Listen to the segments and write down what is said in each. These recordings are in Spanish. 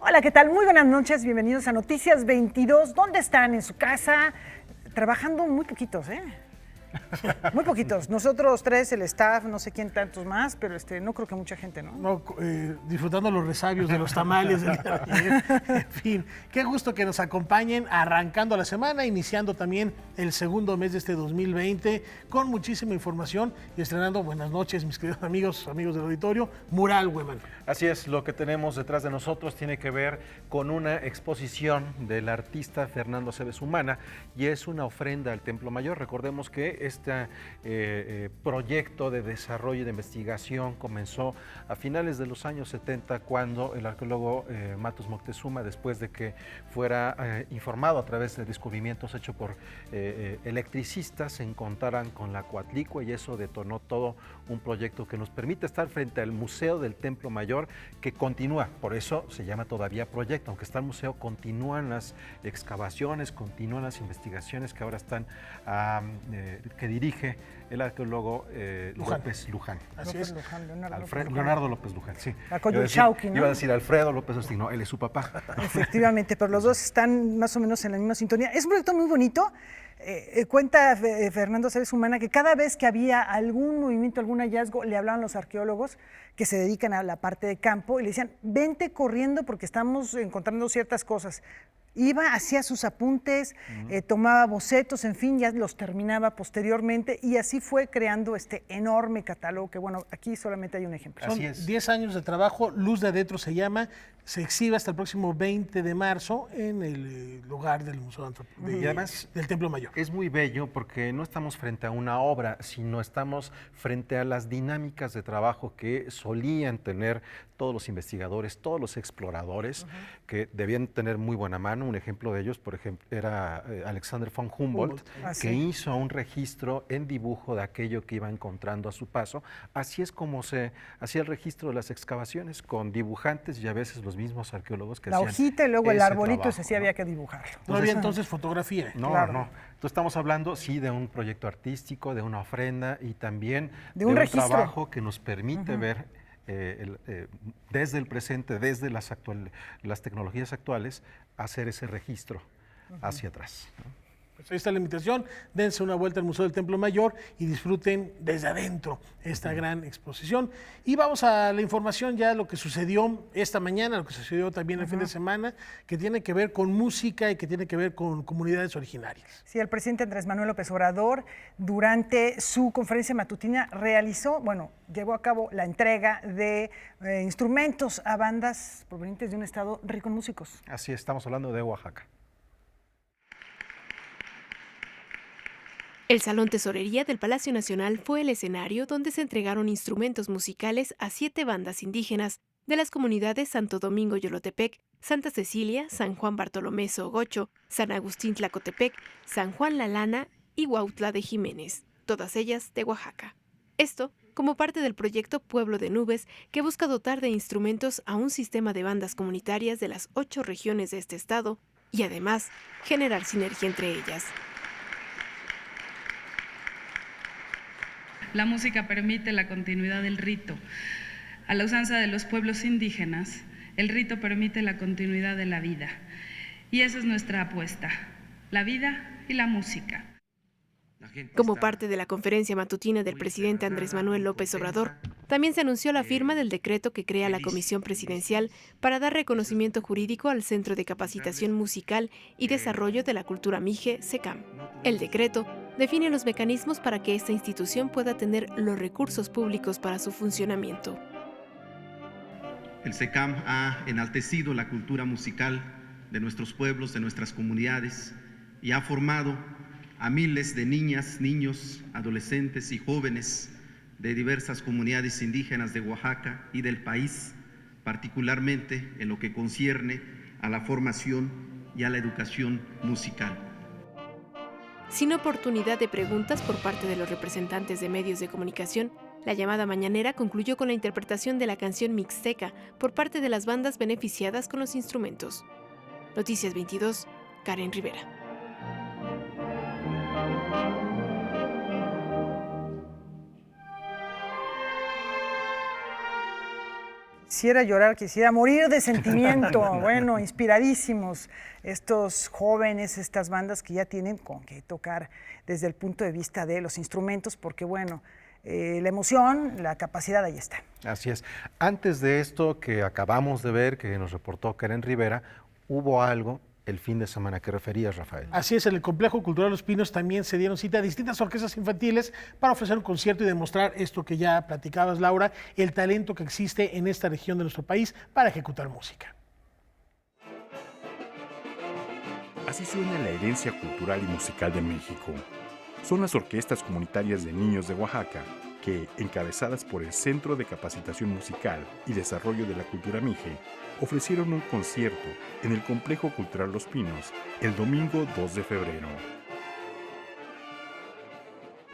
Hola, ¿qué tal? Muy buenas noches, bienvenidos a Noticias 22. ¿Dónde están? En su casa, trabajando muy poquitos, ¿eh? Muy poquitos. Nosotros tres, el staff, no sé quién tantos más, pero no creo que mucha gente, ¿no? No, disfrutando los resabios de los tamales del día de ayer. En fin, qué gusto que nos acompañen arrancando la semana, iniciando también el segundo mes de este 2020 con muchísima información y estrenando, buenas noches mis queridos amigos del auditorio, Mural Women. Así es, lo que tenemos detrás de nosotros tiene que ver con una exposición del artista Fernando Aceves Humana y es una ofrenda al Templo Mayor. Recordemos que este proyecto de desarrollo y de investigación comenzó a finales de los años 70 cuando el arqueólogo Matus Moctezuma, después de que fuera informado a través de descubrimientos hechos por electricistas, se encontraran con la Coatlicue y eso detonó todo un proyecto que nos permite estar frente al Museo del Templo Mayor, que continúa, por eso se llama todavía proyecto, aunque está el museo, continúan las excavaciones, continúan las investigaciones que ahora están, que dirige el arqueólogo López Luján. Así López es. Luján, Leonardo López Luján, sí. ¿no? Iba a decir Alfredo López Luján, no, él es su papá. Efectivamente, pero los dos están más o menos en la misma sintonía. Es un proyecto muy bonito. Cuenta Fernando Aceves Humana que cada vez que había algún movimiento, algún hallazgo, le hablaban los arqueólogos que se dedican a la parte de campo y le decían, vente corriendo porque estamos encontrando ciertas cosas. Iba, hacía sus apuntes, tomaba bocetos, en fin, ya los terminaba posteriormente y así fue creando este enorme catálogo que, bueno, aquí solamente hay un ejemplo. Son 10 años de trabajo, Luz de Adentro se llama, se exhibe hasta el próximo 20 de marzo en el lugar del Museo Y además, del Templo Mayor. Es muy bello porque no estamos frente a una obra, sino estamos frente a las dinámicas de trabajo que solían tener todos los investigadores, todos los exploradores, que debían tener muy buena mano. Un ejemplo de ellos, por ejemplo, era Alexander von Humboldt, que hizo un registro en dibujo de aquello que iba encontrando a su paso. Así es como se hacía el registro de las excavaciones, con dibujantes y a veces los mismos arqueólogos que la hacían hojita y luego el arbolito, trabajo, así había que dibujarlo. No había entonces fotografía. No, Claro. no. Entonces estamos hablando, sí, de un proyecto artístico, de una ofrenda y también de un registro. Trabajo que nos permite ver desde el presente, desde las tecnologías actuales, hacer ese registro hacia atrás, ¿no? Pues ahí está la invitación, dense una vuelta al Museo del Templo Mayor y disfruten desde adentro esta gran exposición. Y vamos a la información ya, lo que sucedió esta mañana, lo que sucedió también el fin de semana, que tiene que ver con música y que tiene que ver con comunidades originarias. Sí, el presidente Andrés Manuel López Obrador, durante su conferencia matutina, llevó a cabo la entrega de instrumentos a bandas provenientes de un estado rico en músicos. Así estamos hablando de Oaxaca. El Salón Tesorería del Palacio Nacional fue el escenario donde se entregaron instrumentos musicales a 7 bandas indígenas de las comunidades Santo Domingo Yolotepec, Santa Cecilia, San Juan Bartolomé Sogocho, San Agustín Tlacotepec, San Juan La Lana y Huautla de Jiménez, todas ellas de Oaxaca. Esto como parte del proyecto Pueblo de Nubes, que busca dotar de instrumentos a un sistema de bandas comunitarias de las 8 regiones de este estado y además generar sinergia entre ellas. La música permite la continuidad del rito. A la usanza de los pueblos indígenas, el rito permite la continuidad de la vida. Y esa es nuestra apuesta, la vida y la música. Como parte de la conferencia matutina del presidente Andrés Manuel López Obrador, también se anunció la firma del decreto que crea la Comisión Presidencial para dar reconocimiento jurídico al Centro de Capacitación Musical y Desarrollo de la Cultura Mije, CECAM. El decreto define los mecanismos para que esta institución pueda tener los recursos públicos para su funcionamiento. El CECAM ha enaltecido la cultura musical de nuestros pueblos, de nuestras comunidades, y ha formado a miles de niñas, niños, adolescentes y jóvenes de diversas comunidades indígenas de Oaxaca y del país, particularmente en lo que concierne a la formación y a la educación musical. Sin oportunidad de preguntas por parte de los representantes de medios de comunicación, la llamada mañanera concluyó con la interpretación de la canción Mixteca por parte de las bandas beneficiadas con los instrumentos. Noticias 22, Karen Rivera. quisiera llorar, quisiera morir de sentimiento. Bueno, inspiradísimos estos jóvenes, estas bandas que ya tienen con qué tocar desde el punto de vista de los instrumentos, porque bueno, la emoción, la capacidad ahí está. Así es. Antes de esto que acabamos de ver, que nos reportó Karen Rivera, hubo algo el fin de semana que referías, Rafael. Así es, en el Complejo Cultural Los Pinos también se dieron cita a distintas orquestas infantiles para ofrecer un concierto y demostrar esto que ya platicabas, Laura, el talento que existe en esta región de nuestro país para ejecutar música. Así suena la herencia cultural y musical de México. Son las orquestas comunitarias de niños de Oaxaca que, encabezadas por el Centro de Capacitación Musical y Desarrollo de la Cultura Mije, ofrecieron un concierto en el Complejo Cultural Los Pinos el domingo 2 de febrero.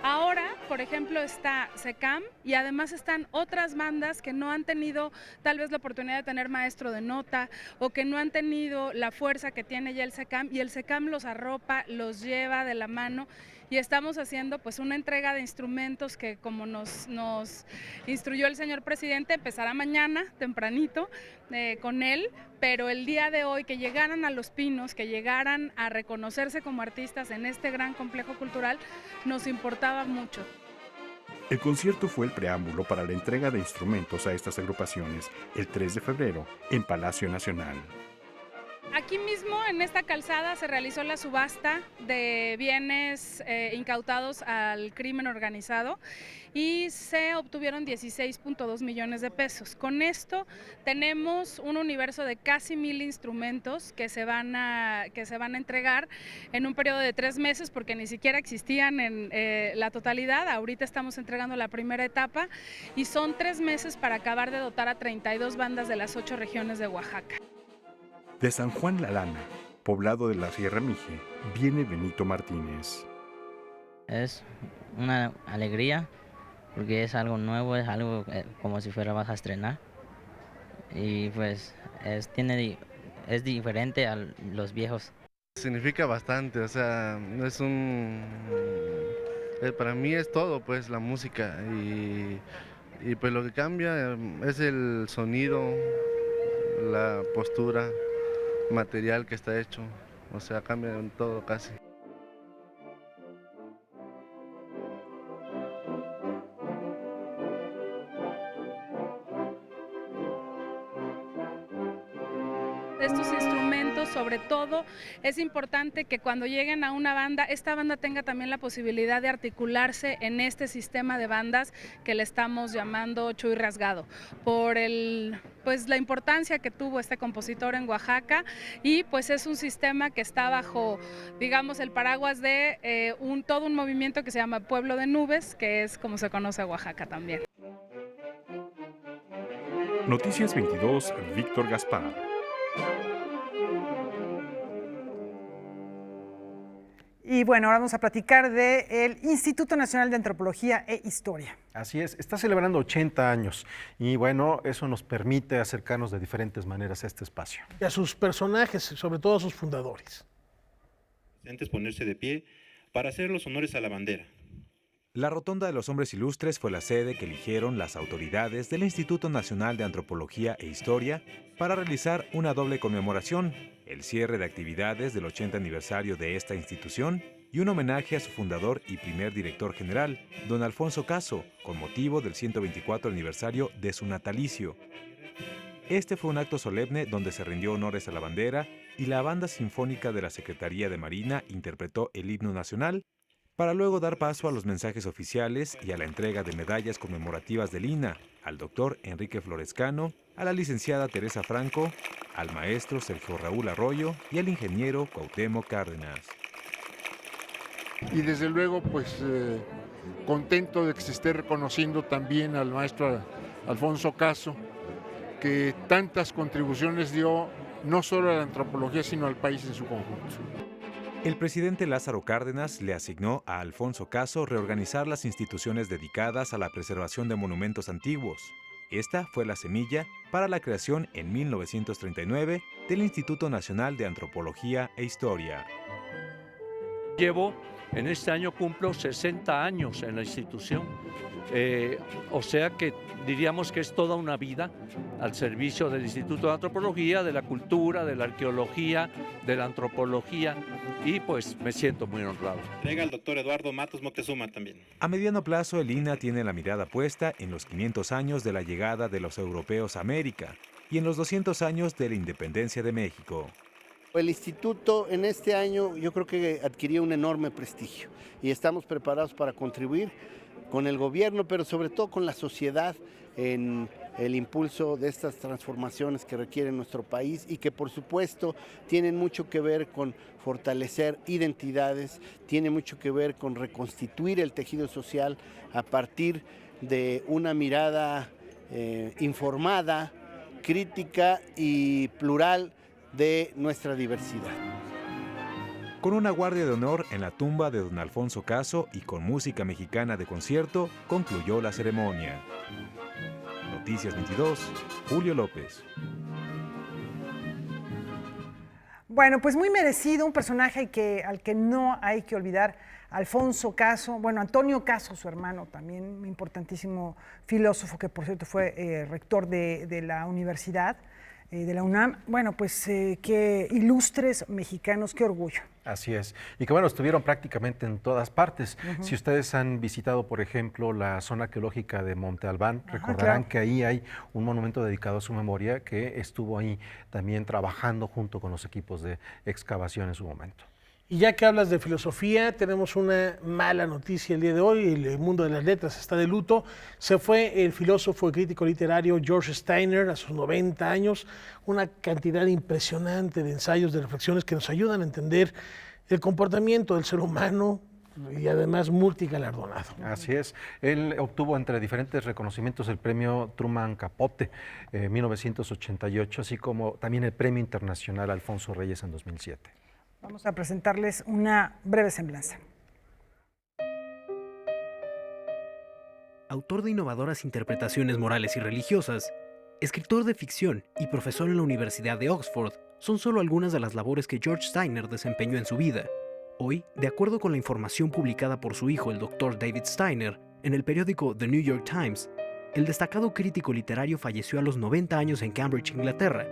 Ahora, por ejemplo, está SECAM y además están otras bandas que no han tenido tal vez la oportunidad de tener maestro de nota o que no han tenido la fuerza que tiene ya el SECAM, y el SECAM los arropa, los lleva de la mano, y estamos haciendo pues una entrega de instrumentos que, como nos instruyó el señor presidente, empezará mañana tempranito con él, pero el día de hoy que llegaran a Los Pinos, que llegaran a reconocerse como artistas en este gran complejo cultural, nos importaba mucho. El concierto fue el preámbulo para la entrega de instrumentos a estas agrupaciones el 3 de febrero en Palacio Nacional. Aquí mismo, en esta calzada, se realizó la subasta de bienes incautados al crimen organizado y se obtuvieron 16.2 millones de pesos. Con esto tenemos un universo de casi 1,000 instrumentos que se van a entregar en un periodo de 3 meses, porque ni siquiera existían en la totalidad. Ahorita estamos entregando la primera etapa y son 3 meses para acabar de dotar a 32 bandas de las 8 regiones de Oaxaca. De San Juan La Lana, poblado de la Sierra Mije, viene Benito Martínez. Es una alegría porque es algo nuevo, es algo como si vas a estrenar, y pues es diferente a los viejos. Significa bastante, o sea, para mí es todo, pues, la música, y pues lo que cambia es el sonido, la postura, material que está hecho, o sea, cambia en todo casi. Estos instrumentos, sobre todo, es importante que cuando lleguen a una banda, esta banda tenga también la posibilidad de articularse en este sistema de bandas que le estamos llamando Chuy Rasgado, por la importancia que tuvo este compositor en Oaxaca, y pues es un sistema que está bajo, digamos, el paraguas de todo un movimiento que se llama Pueblo de Nubes, que es como se conoce a Oaxaca también. Noticias 22, Víctor Gaspar. Y bueno, ahora vamos a platicar del Instituto Nacional de Antropología e Historia. Así es, está celebrando 80 años y bueno, eso nos permite acercarnos de diferentes maneras a este espacio. Y a sus personajes, sobre todo a sus fundadores. Antes ponerse de pie para hacer los honores a la bandera. La Rotonda de los Hombres Ilustres fue la sede que eligieron las autoridades del Instituto Nacional de Antropología e Historia para realizar una doble conmemoración, el cierre de actividades del 80 aniversario de esta institución y un homenaje a su fundador y primer director general, don Alfonso Caso, con motivo del 124 aniversario de su natalicio. Este fue un acto solemne donde se rindió honores a la bandera y la Banda Sinfónica de la Secretaría de Marina interpretó el himno nacional, para luego dar paso a los mensajes oficiales y a la entrega de medallas conmemorativas del INAH, al doctor Enrique Florescano, a la licenciada Teresa Franco, al maestro Sergio Raúl Arroyo y al ingeniero Cuauhtémoc Cárdenas. Y desde luego, pues, contento de que se esté reconociendo también al maestro Alfonso Caso, que tantas contribuciones dio no solo a la antropología, sino al país en su conjunto. El presidente Lázaro Cárdenas le asignó a Alfonso Caso reorganizar las instituciones dedicadas a la preservación de monumentos antiguos. Esta fue la semilla para la creación en 1939 del Instituto Nacional de Antropología e Historia. En este año cumplo 60 años en la institución O sea que diríamos que es toda una vida al servicio del Instituto de Antropología, de la cultura, de la arqueología, de la antropología, y pues me siento muy honrado. Entrega al doctor Eduardo Matos Moctezuma también. A mediano plazo, el INAH tiene la mirada puesta en los 500 años de la llegada de los europeos a América y en los 200 años de la independencia de México. El instituto en este año yo creo que adquirió un enorme prestigio y estamos preparados para contribuir con el gobierno, pero sobre todo con la sociedad en el impulso de estas transformaciones que requiere nuestro país y que por supuesto tienen mucho que ver con fortalecer identidades, tiene mucho que ver con reconstituir el tejido social a partir de una mirada informada, crítica y plural de nuestra diversidad. Con una guardia de honor en la tumba de don Alfonso Caso y con música mexicana de concierto, concluyó la ceremonia. Noticias 22, Julio López. Bueno, pues muy merecido, un personaje al que no hay que olvidar, Alfonso Caso, bueno, Antonio Caso, su hermano, también un importantísimo filósofo que por cierto fue rector de la universidad, de la UNAM. Bueno, pues qué ilustres mexicanos, qué orgullo. Así es. Y que bueno, estuvieron prácticamente en todas partes. Si ustedes han visitado, por ejemplo, la zona arqueológica de Monte Albán, recordarán que ahí hay un monumento dedicado a su memoria que estuvo ahí también trabajando junto con los equipos de excavación en su momento. Y ya que hablas de filosofía, tenemos una mala noticia el día de hoy. El mundo de las letras está de luto. Se fue el filósofo y crítico literario George Steiner a sus 90 años. Una cantidad impresionante de ensayos, de reflexiones que nos ayudan a entender el comportamiento del ser humano y además multigalardonado. Así es. Él obtuvo entre diferentes reconocimientos el premio Truman Capote en 1988, así como también el premio internacional Alfonso Reyes en 2007. Vamos a presentarles una breve semblanza. Autor de innovadoras interpretaciones morales y religiosas, escritor de ficción y profesor en la Universidad de Oxford son solo algunas de las labores que George Steiner desempeñó en su vida. Hoy, de acuerdo con la información publicada por su hijo, el Dr. David Steiner, en el periódico The New York Times, el destacado crítico literario falleció a los 90 años en Cambridge, Inglaterra.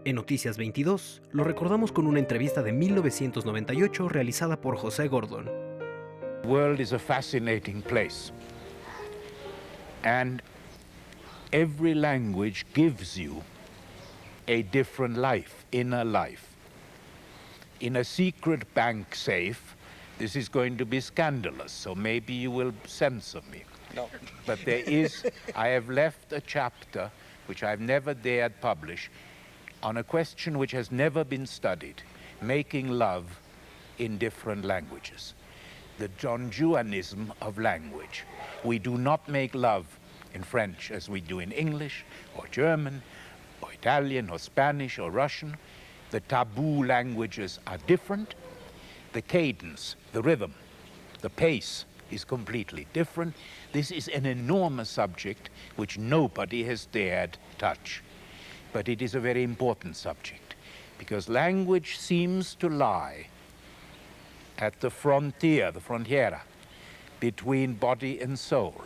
En Noticias 22, lo recordamos con una entrevista de 1998 realizada por José Gordon. The world is a fascinating place, and every language gives you a different life, inner life. In a secret bank safe, this is going to be scandalous, so maybe you will censor me. No. But there is, I have left a chapter which I've never dared publish on a question which has never been studied, making love in different languages. The Don Juanism of language. We do not make love in French as we do in English or German or Italian or Spanish or Russian. The taboo languages are different. The cadence, the rhythm, the pace is completely different. This is an enormous subject which nobody has dared touch. But it is a very important subject because language seems to lie at the frontier, the frontiera, between body and soul,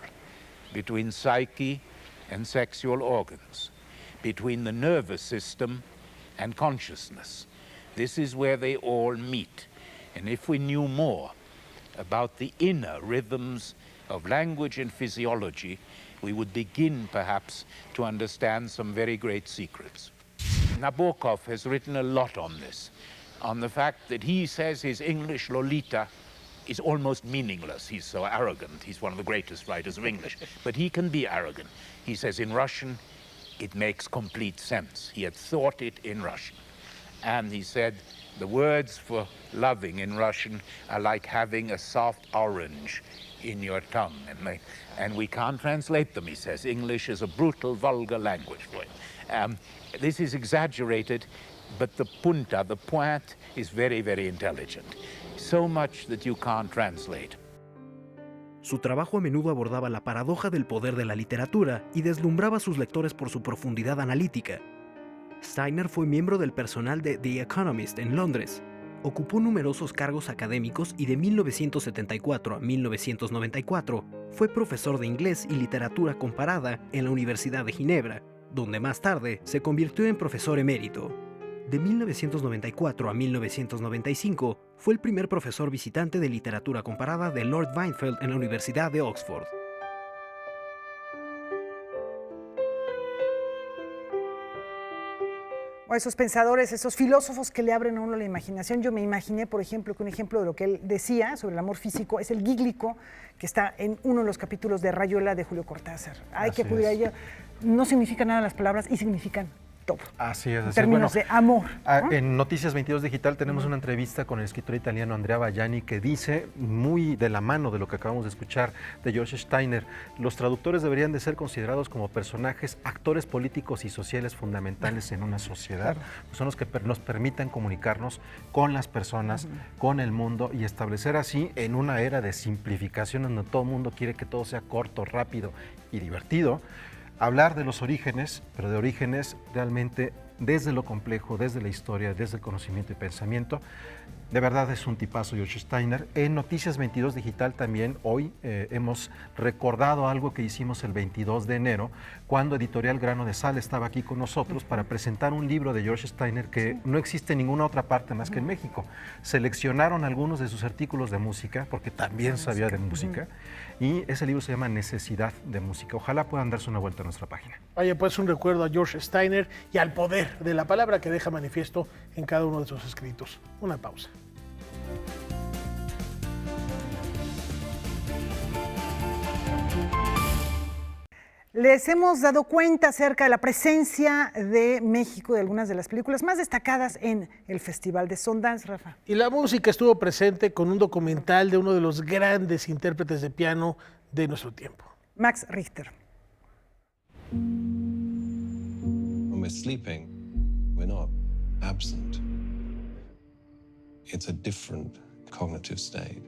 between psyche and sexual organs, between the nervous system and consciousness. This is where they all meet. And if we knew more about the inner rhythms of language and physiology, we would begin perhaps to understand some very great secrets. Nabokov has written a lot on this, on the fact that he says his English Lolita is almost meaningless. He's so arrogant. He's one of the greatest writers of English, but he can be arrogant. He says in Russian, it makes complete sense. He had thought it in Russian. And he said, the words for loving in Russian are like having a soft orange in your tongue, and we can't translate them, he says. English is a brutal, vulgar language for it. This is exaggerated, but the punta, the point, is very, very intelligent. So much that you can't translate. Su trabajo a menudo abordaba la paradoja del poder de la literatura y deslumbraba a sus lectores por su profundidad analítica. Steiner fue miembro del personal de The Economist en Londres. Ocupó numerosos cargos académicos y de 1974 a 1994 fue profesor de inglés y literatura comparada en la Universidad de Ginebra, donde más tarde se convirtió en profesor emérito. De 1994 a 1995, fue el primer profesor visitante de literatura comparada de Lord Weinfeld en la Universidad de Oxford. O esos pensadores, esos filósofos que le abren a uno la imaginación. Yo me imaginé, por ejemplo, que un ejemplo de lo que él decía sobre el amor físico es el gíglico, que está en uno de los capítulos de Rayuela de Julio Cortázar. Hay que acudir a ello. No significan nada las palabras y significan todo. Así es. En términos de amor, ¿no? En Noticias 22 Digital tenemos una entrevista con el escritor italiano Andrea Vallani que dice, muy de la mano de lo que acabamos de escuchar de George Steiner, los traductores deberían de ser considerados como personajes, actores políticos y sociales fundamentales en una sociedad. Claro. Son los que nos permitan comunicarnos con las personas, con el mundo y establecer así en una era de simplificación donde todo el mundo quiere que todo sea corto, rápido y divertido, hablar de los orígenes, pero de orígenes realmente desde lo complejo, desde la historia, desde el conocimiento y pensamiento. De verdad es un tipazo George Steiner. En Noticias 22 Digital también hoy hemos recordado algo que hicimos el 22 de enero, cuando Editorial Grano de Sal estaba aquí con nosotros para presentar un libro de George Steiner que no existe en ninguna otra parte más que en México. Seleccionaron algunos de sus artículos de música, porque también sabía de música, y ese libro se llama Necesidad de Música. Ojalá puedan darse una vuelta a nuestra página. Vaya, pues un recuerdo a George Steiner y al poder de la palabra que deja manifiesto en cada uno de sus escritos. Una pausa. Les hemos dado cuenta acerca de la presencia de México de algunas de las películas más destacadas en el Festival de Sundance, Rafa. Y la música estuvo presente con un documental de uno de los grandes intérpretes de piano de nuestro tiempo. Max Richter. When we're sleeping, we're not absent. It's a different cognitive state.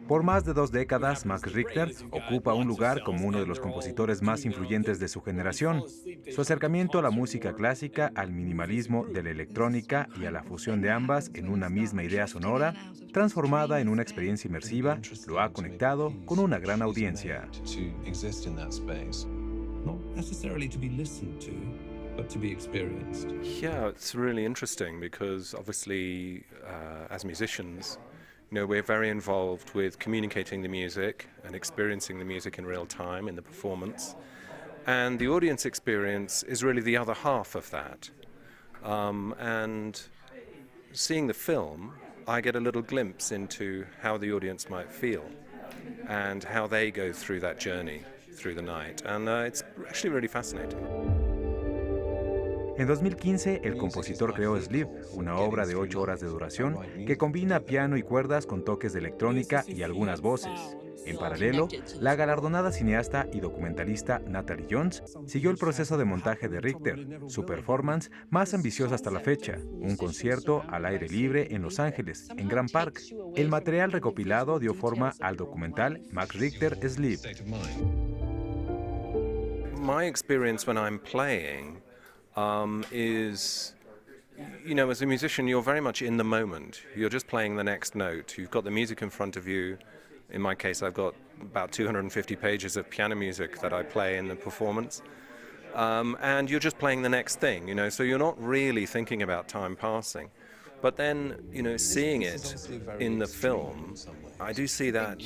Por más de 2 décadas, Max Richter ocupa un lugar como uno de los compositores más influyentes de su generación. Su acercamiento a la música clásica, al minimalismo de la electrónica y a la fusión de ambas en una misma idea sonora, transformada en una experiencia inmersiva, lo ha conectado con una gran audiencia. Yeah, it's really interesting because obviously as musicians, we're very involved with communicating the music and experiencing the music in real time in the performance. And the audience experience is really the other half of that. And seeing the film, I get a little glimpse into how the audience might feel and how they go through that journey through the night. And it's actually really fascinating. En 2015, el compositor creó Sleep, una obra de 8 horas de duración que combina piano y cuerdas con toques de electrónica y algunas voces. En paralelo, la galardonada cineasta y documentalista Natalie Jones siguió el proceso de montaje de Richter, su performance más ambiciosa hasta la fecha, un concierto al aire libre en Los Ángeles, en Grand Park. El material recopilado dio forma al documental Max Richter Sleep. My experience when I'm playing is, as a musician, you're very much in the moment. You're just playing the next note. You've got the music in front of you. In my case, I've got about 250 pages of piano music that I play in the performance. And you're just playing the next thing, so you're not really thinking about time passing. But then, seeing it in the film, I do see that,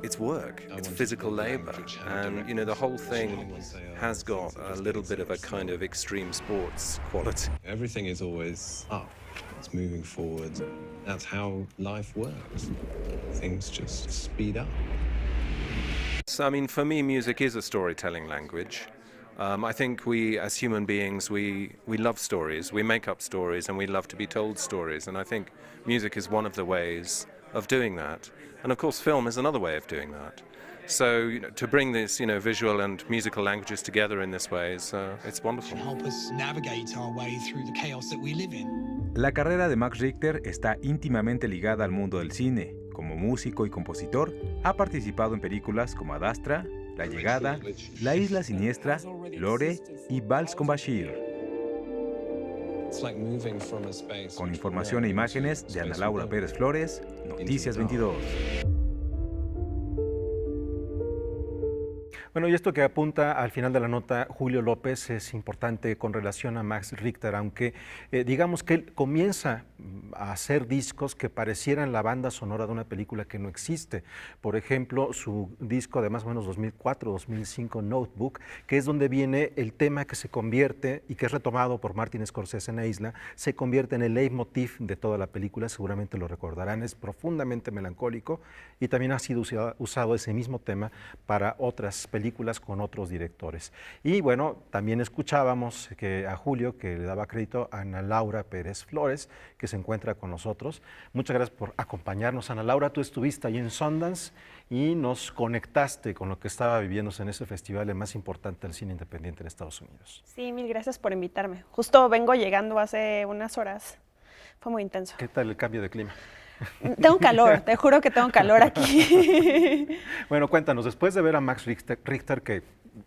it's work, it's physical labor, and, the whole thing has got a little bit of a kind of extreme sports quality. Everything is always up, it's moving forward. That's how life works. Things just speed up. So, for me, music is a storytelling language. I think we, as human beings, we love stories, we make up stories, and we love to be told stories. And I think music is one of the ways of doing that. And of course, film is another way of doing that. So to bring this, visual and musical languages together in this way is it's wonderful. Help us navigate our way through the chaos that we live in. La carrera de Max Richter está íntimamente ligada al mundo del cine. Como músico y compositor, ha participado en películas como Ad Astra, La Llegada, La Isla Siniestra, Lore y Vals con Bashir. Con información e imágenes de Ana Laura Pérez Flores, Noticias 22. Bueno, y esto que apunta al final de la nota Julio López es importante con relación a Max Richter, aunque digamos que él comienza a hacer discos que parecieran la banda sonora de una película que no existe. Por ejemplo, su disco de más o menos 2004-2005, Notebook, que es donde viene el tema que se convierte y que es retomado por Martin Scorsese en La Isla, se convierte en el leitmotiv de toda la película, seguramente lo recordarán, es profundamente melancólico y también ha sido usado ese mismo tema para otras películas con otros directores. Y bueno, también escuchábamos que a Julio, que le daba crédito a Ana Laura Pérez Flores, que se encuentra con nosotros. Muchas gracias por acompañarnos, Ana Laura. Tú estuviste ahí en Sundance y nos conectaste con lo que estaba viviéndose en ese festival, el más importante del cine independiente en Estados Unidos. Sí, mil gracias por invitarme. Justo vengo llegando hace unas horas. Fue muy intenso. ¿Qué tal el cambio de clima? Tengo calor, te juro que tengo calor aquí. Bueno, cuéntanos, después de ver a Max Richter, que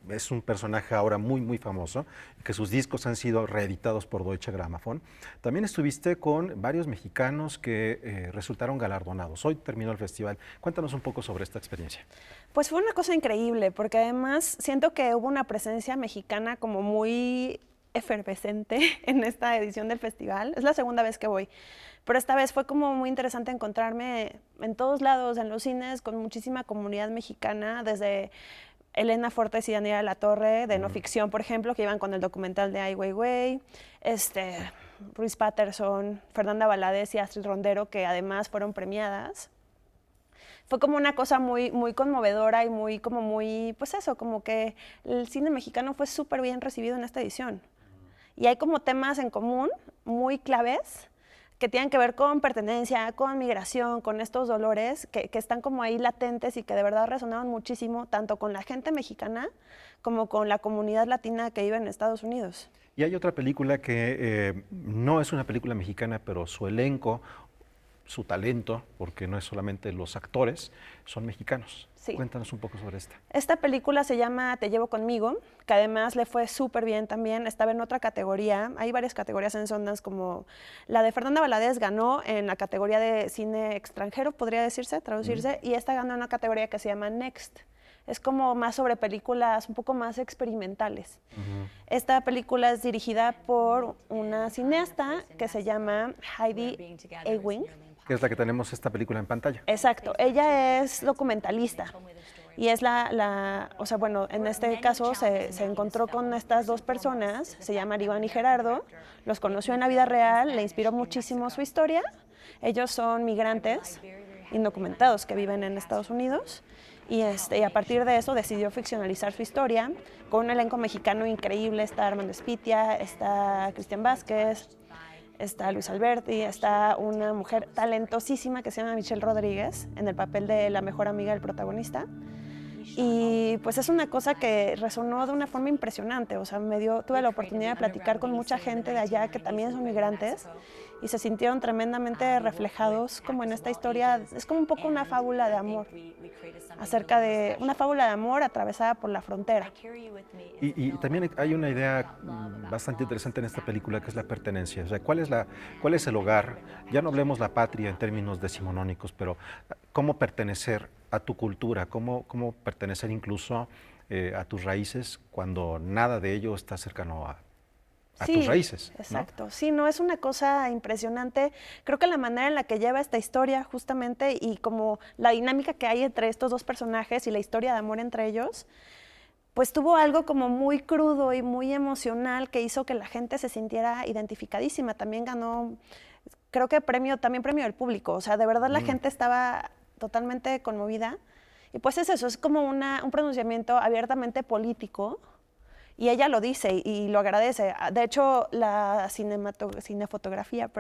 es un personaje ahora muy, muy famoso, que sus discos han sido reeditados por Deutsche Grammophon, también estuviste con varios mexicanos que resultaron galardonados. Hoy terminó el festival. Cuéntanos un poco sobre esta experiencia. Pues fue una cosa increíble, porque además siento que hubo una presencia mexicana como muy efervescente en esta edición del festival. Es la segunda vez que voy, pero esta vez fue como muy interesante encontrarme en todos lados, en los cines, con muchísima comunidad mexicana, desde Elena Fortes y Daniela Latorre, de No Ficción, por ejemplo, que iban con el documental de Ai Weiwei, Ruiz Patterson, Fernanda Valadez y Astrid Rondero, que además fueron premiadas. Fue como una cosa muy, muy conmovedora y pues eso, como que el cine mexicano fue súper bien recibido en esta edición. Y hay como temas en común muy claves que tienen que ver con pertenencia, con migración, con estos dolores que están como ahí latentes y que de verdad resonaron muchísimo, tanto con la gente mexicana como con la comunidad latina que vive en Estados Unidos. Y hay otra película que no es una película mexicana, pero su elenco, su talento, porque no es solamente los actores, son mexicanos. Sí. Cuéntanos un poco sobre esta. Esta película se llama Te llevo conmigo, que además le fue súper bien también. Estaba en otra categoría. Hay varias categorías en Sundance, como la de Fernanda Valadez ganó en la categoría de cine extranjero, podría decirse, traducirse, y esta ganó en una categoría que se llama Next. Es como más sobre películas un poco más experimentales. Esta película es dirigida por una cineasta que se llama Heidi Ewing. Que es la que tenemos esta película en pantalla. Exacto, ella es documentalista y es o sea, bueno, en este caso se encontró con estas dos personas, se llaman Iván y Gerardo, los conoció en la vida real, le inspiró muchísimo su historia. Ellos son migrantes indocumentados que viven en Estados Unidos y a partir de eso decidió ficcionalizar su historia con un elenco mexicano increíble. Está Armando Espitia, está Cristian Vázquez, está Luis Alberti, está una mujer talentosísima que se llama Michelle Rodríguez en el papel de la mejor amiga del protagonista. Y pues es una cosa que resonó de una forma impresionante. O sea, tuve la oportunidad de platicar con mucha gente de allá que también son migrantes y se sintieron tremendamente reflejados como en esta historia. Es como un poco una fábula de amor, acerca de una fábula de amor atravesada por la frontera. Y también hay una idea bastante interesante en esta película, que es la pertenencia. O sea, ¿cuál es el hogar? Ya no hablemos la patria en términos decimonónicos, pero cómo pertenecer a tu cultura, cómo pertenecer incluso a tus raíces cuando nada de ello está cercano a tus raíces. Exacto, ¿no? Sí, no, es una cosa impresionante. Creo que la manera en la que lleva esta historia justamente y como la dinámica que hay entre estos dos personajes y la historia de amor entre ellos, pues tuvo algo como muy crudo y muy emocional que hizo que la gente se sintiera identificadísima. También ganó, creo que también premio del público. O sea, de verdad la gente estaba totalmente conmovida. Y pues es eso, es como un pronunciamiento abiertamente político. Y ella lo dice y lo agradece. De hecho, la cinefotografía,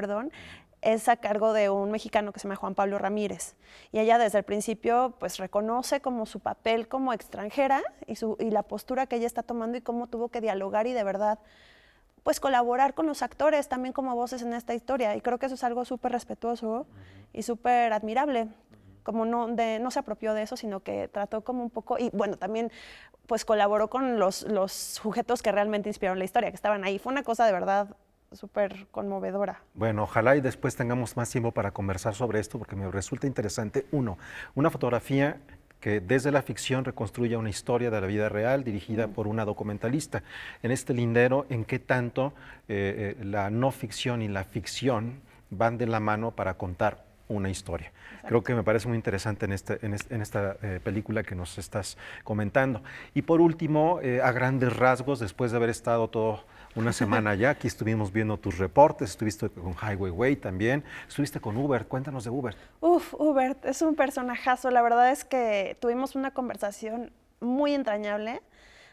es a cargo de un mexicano que se llama Juan Pablo Ramírez. Y ella desde el principio pues reconoce como su papel como extranjera y la postura que ella está tomando y cómo tuvo que dialogar y de verdad pues colaborar con los actores también como voces en esta historia. Y creo que eso es algo súper respetuoso y súper admirable. Como no se apropió de eso, sino que trató como un poco, y bueno, también pues colaboró con los sujetos que realmente inspiraron la historia, que estaban ahí. Fue una cosa de verdad súper conmovedora. Bueno, ojalá y después tengamos más tiempo para conversar sobre esto, porque me resulta interesante, una fotografía que desde la ficción reconstruya una historia de la vida real dirigida por una documentalista. En este lindero, ¿en qué tanto la no ficción y la ficción van de la mano para contar una historia? Exacto. Creo que me parece muy interesante en esta película que nos estás comentando. Y por último, a grandes rasgos, después de haber estado toda una semana ya, aquí estuvimos viendo tus reportes, estuviste con Ai Weiwei también, estuviste con Hubert, cuéntanos de Hubert. Hubert es un personajazo, la verdad es que tuvimos una conversación muy entrañable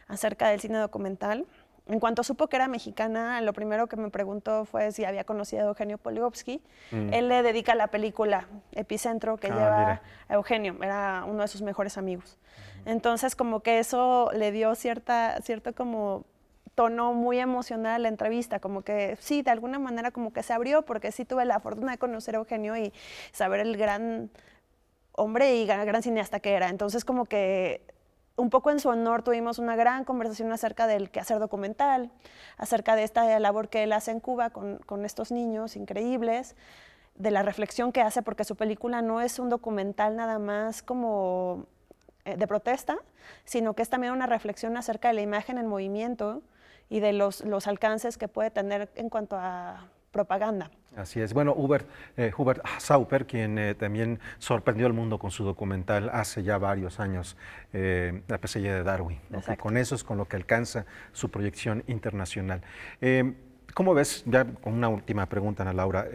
acerca del cine documental. En cuanto supo que era mexicana, lo primero que me preguntó fue si había conocido a Eugenio Poligovsky. Él le dedica la película Epicentro, que lleva a Eugenio, era uno de sus mejores amigos. Entonces, como que eso le dio cierto como tono muy emocional a la entrevista, como que sí, de alguna manera como que se abrió, porque sí tuve la fortuna de conocer a Eugenio y saber el gran hombre y gran cineasta que era. Entonces, como que un poco en su honor tuvimos una gran conversación acerca del quehacer documental, acerca de esta labor que él hace en Cuba con estos niños increíbles, de la reflexión que hace, porque su película no es un documental nada más como de protesta, sino que es también una reflexión acerca de la imagen en movimiento y de los alcances que puede tener en cuanto a propaganda. Así es. Bueno, Hubert Sauper, quien también sorprendió al mundo con su documental hace ya varios años, La pesadilla de Darwin, ¿no? Que con eso es con lo que alcanza su proyección internacional. ¿Cómo ves, ya con una última pregunta, Ana Laura,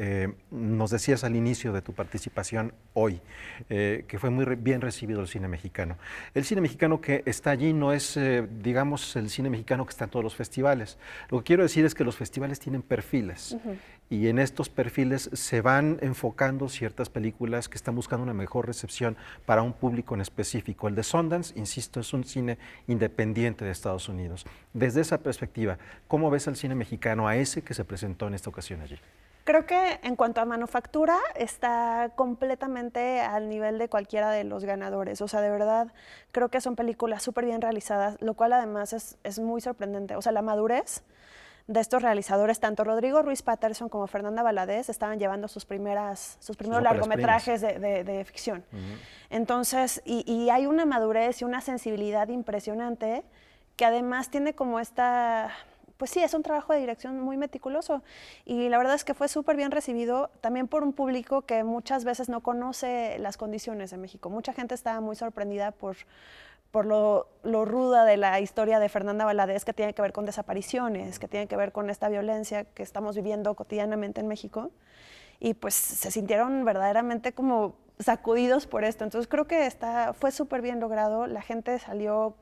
nos decías al inicio de tu participación hoy que fue muy bien recibido el cine mexicano. El cine mexicano que está allí no es, digamos, el cine mexicano que está en todos los festivales. Lo que quiero decir es que los festivales tienen perfiles y en estos perfiles se van enfocando ciertas películas que están buscando una mejor recepción para un público en específico. El de Sundance, insisto, es un cine independiente de Estados Unidos. Desde esa perspectiva, ¿cómo ves al cine mexicano, a ese que se presentó en esta ocasión allí? Creo que en cuanto a manufactura está completamente al nivel de cualquiera de los ganadores. O sea, de verdad, creo que son películas súper bien realizadas, lo cual además es muy sorprendente. O sea, la madurez de estos realizadores, tanto Rodrigo Ruiz Patterson como Fernanda Valadez estaban llevando sus primeros largometrajes de ficción. Entonces, y hay una madurez y una sensibilidad impresionante que además tiene como esta... Pues sí, es un trabajo de dirección muy meticuloso y la verdad es que fue súper bien recibido también por un público que muchas veces no conoce las condiciones de México. Mucha gente estaba muy sorprendida por lo ruda de la historia de Fernanda Valadez, que tiene que ver con desapariciones, que tiene que ver con esta violencia que estamos viviendo cotidianamente en México, y pues se sintieron verdaderamente como sacudidos por esto. Entonces creo que fue súper bien logrado, la gente salió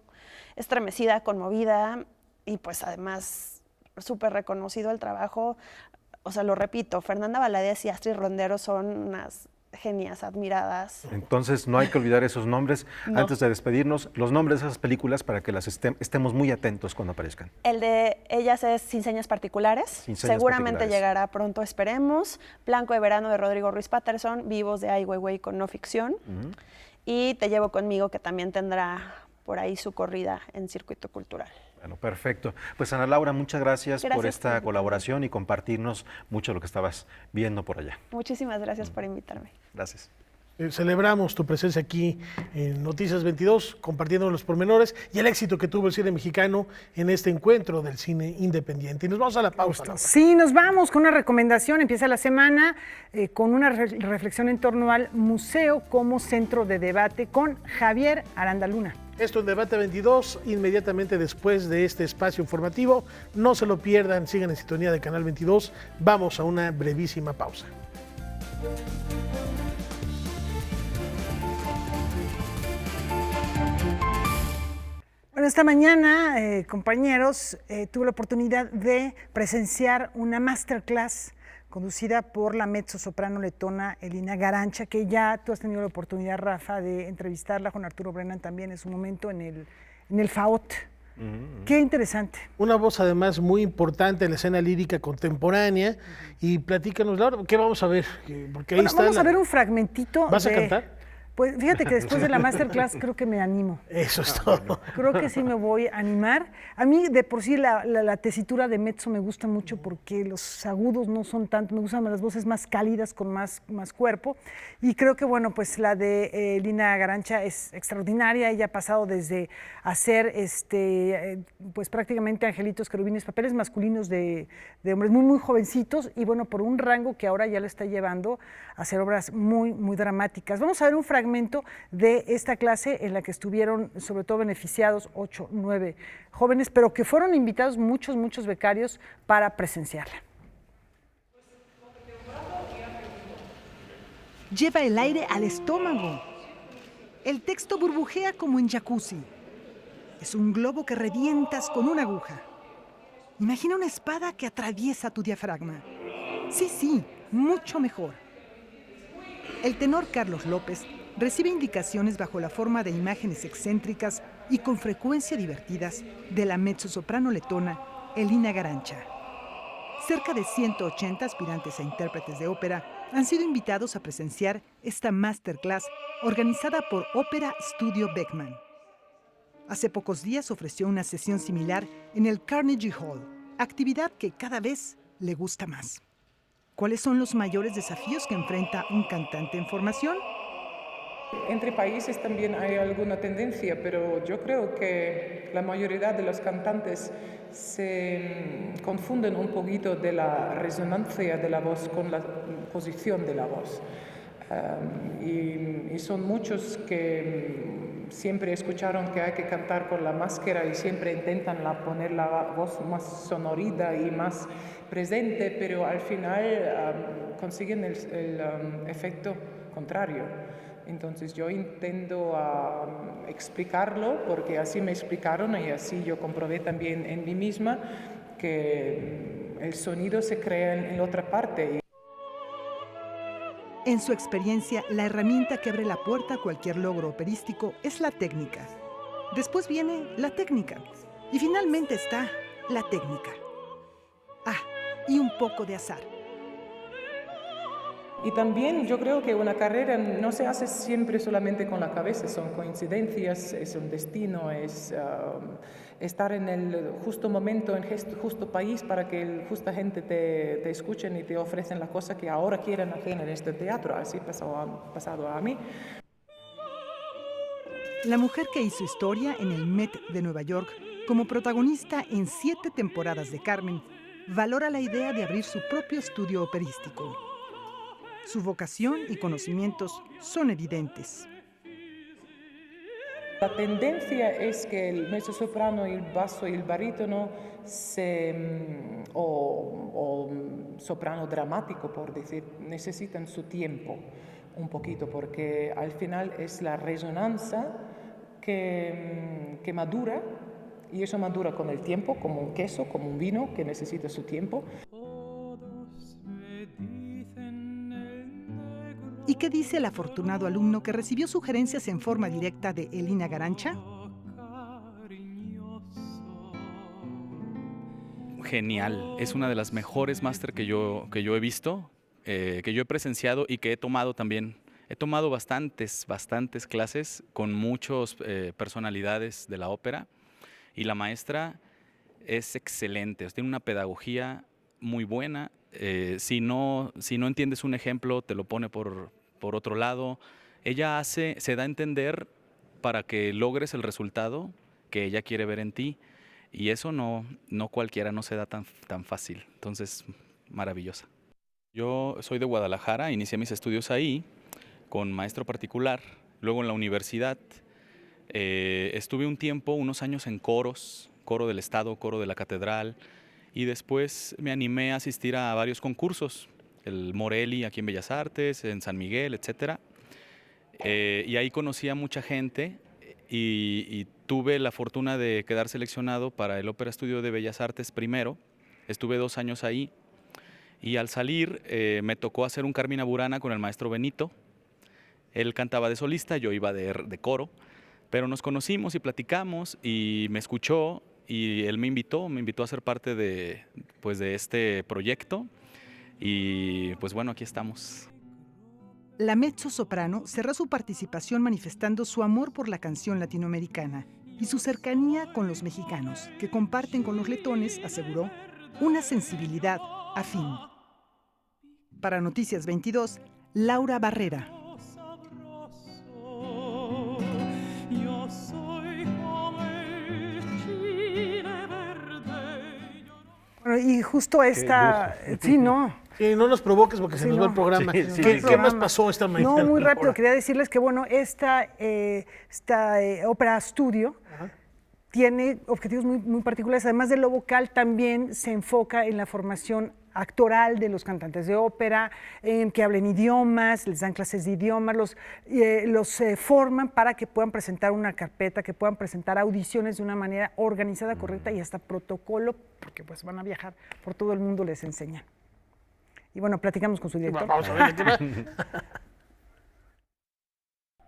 estremecida, conmovida, y pues además súper reconocido el trabajo. O sea, lo repito, Fernanda Valadez y Astrid Rondero son unas genias admiradas. Entonces no hay que olvidar esos nombres. Antes de despedirnos, los nombres de esas películas para que las estemos muy atentos cuando aparezcan. El de ellas es Sin señas particulares. Seguramente llegará pronto, esperemos. Blanco de verano de Rodrigo Ruiz Patterson, Vivos de Ai Weiwei con no ficción. Y Te llevo conmigo, que también tendrá por ahí su corrida en circuito cultural. Bueno, perfecto. Pues Ana Laura, muchas gracias por esta colaboración y compartirnos mucho lo que estabas viendo por allá. Muchísimas gracias por invitarme. Gracias. Celebramos tu presencia aquí en Noticias 22, compartiendo los pormenores y el éxito que tuvo el cine mexicano en este encuentro del cine independiente. Y nos vamos a la pausa. Laura. Sí, nos vamos con una recomendación. Empieza la semana con una reflexión en torno al museo como centro de debate con Javier Arandaluna. Esto en Debate 22, inmediatamente después de este espacio informativo. No se lo pierdan, sigan en sintonía de Canal 22. Vamos a una brevísima pausa. Bueno, esta mañana, compañeros, tuve la oportunidad de presenciar una masterclass conducida por la mezzosoprano letona Elina Garancha, que ya tú has tenido la oportunidad, Rafa, de entrevistarla con Arturo Brennan también en su momento en el FAOT. Qué interesante. Una voz además muy importante en la escena lírica contemporánea. Y platícanos, Laura, ¿qué vamos a ver? Porque ahí está vamos a ver un fragmentito. ¿Vas a cantar? Pues fíjate que después de la masterclass creo que me animo. Eso es todo. Creo que sí me voy a animar. A mí de por sí la tesitura de mezzo me gusta mucho porque los agudos no son tanto, me gustan las voces más cálidas con más cuerpo. Y creo que bueno, pues la de Lina Garancha es extraordinaria. Ella ha pasado desde hacer pues prácticamente angelitos, querubines, papeles masculinos de hombres muy jovencitos y bueno, por un rango que ahora ya le está llevando a hacer obras muy dramáticas. Vamos a ver un fragmento de esta clase en la que estuvieron sobre todo beneficiados 8, 9 jóvenes, pero que fueron invitados muchos becarios para presenciarla. Lleva el aire al estómago. El texto burbujea como en jacuzzi. Es un globo que revientas con una aguja. Imagina una espada que atraviesa tu diafragma. Sí, mucho mejor. El tenor Carlos López recibe indicaciones bajo la forma de imágenes excéntricas y con frecuencia divertidas de la mezzosoprano letona Elina Garancha. Cerca de 180 aspirantes a intérpretes de ópera han sido invitados a presenciar esta masterclass organizada por Ópera Studio Beckman. Hace pocos días ofreció una sesión similar en el Carnegie Hall, actividad que cada vez le gusta más. ¿Cuáles son los mayores desafíos que enfrenta un cantante en formación? Entre países también hay alguna tendencia, pero yo creo que la mayoría de los cantantes se confunden un poquito de la resonancia de la voz con la posición de la voz. Y son muchos que siempre escucharon que hay que cantar con la máscara y siempre intentan poner la voz más sonorida y más presente, pero al final consiguen el efecto contrario. Entonces yo intento explicarlo porque así me explicaron y así yo comprobé también en mí misma que el sonido se crea en otra parte. En su experiencia, la herramienta que abre la puerta a cualquier logro operístico es la técnica. Después viene la técnica. Y finalmente está la técnica. Y un poco de azar. Y también yo creo que una carrera no se hace siempre solamente con la cabeza, son coincidencias, es un destino, es estar en el justo momento, en el justo país para que la justa gente te escuchen y te ofrecen la cosa que ahora quieren hacer en este teatro. Así ha pasado a mí. La mujer que hizo historia en el Met de Nueva York como protagonista en 7 temporadas de Carmen, valora la idea de abrir su propio estudio operístico. Su vocación y conocimientos son evidentes. La tendencia es que el mezzosoprano, el basso y el barítono o soprano dramático, por decir, necesitan su tiempo un poquito, porque al final es la resonancia que madura, y eso madura con el tiempo, como un queso, como un vino, que necesita su tiempo. ¿Y qué dice el afortunado alumno que recibió sugerencias en forma directa de Elina Garancha? Genial, es una de las mejores máster que yo he visto, que yo he presenciado y que he tomado también. He tomado bastantes clases con muchas personalidades de la ópera y la maestra es excelente, tiene una pedagogía muy buena. Si no entiendes un ejemplo, te lo pone por otro lado. Ella se da a entender para que logres el resultado que ella quiere ver en ti. Y eso no cualquiera, no se da tan fácil. Entonces, maravillosa. Yo soy de Guadalajara, inicié mis estudios ahí con maestro particular. Luego en la universidad estuve un tiempo, unos años en coros, coro del Estado, coro de la Catedral. Y después me animé a asistir a varios concursos, el Morelli aquí en Bellas Artes, en San Miguel, etc. Y ahí conocí a mucha gente y tuve la fortuna de quedar seleccionado para el Ópera Estudio de Bellas Artes primero. Estuve 2 años ahí y al salir me tocó hacer un Carmina Burana con el maestro Benito. Él cantaba de solista, yo iba de coro, pero nos conocimos y platicamos y me escuchó. Y él me invitó a ser parte de este proyecto y pues bueno, aquí estamos. la mezzosoprano cerró su participación manifestando su amor por la canción latinoamericana y su cercanía con los mexicanos, que comparten con los letones, aseguró, una sensibilidad afín. Para Noticias 22, Laura Barrera. Bueno, y justo esta, sí, no. Sí, no nos provoques porque se nos va el programa. ¿Qué más pasó esta mañana? No, muy rápido. Quería decirles que, bueno, esta ópera estudio tiene objetivos muy particulares. Además de lo vocal, también se enfoca en la formación actoral de los cantantes de ópera, que hablen idiomas, les dan clases de idiomas, los forman para que puedan presentar una carpeta, que puedan presentar audiciones de una manera organizada, correcta y hasta protocolo, porque pues van a viajar por todo el mundo, les enseñan. Y bueno, platicamos con su director. Vamos a ver qué va.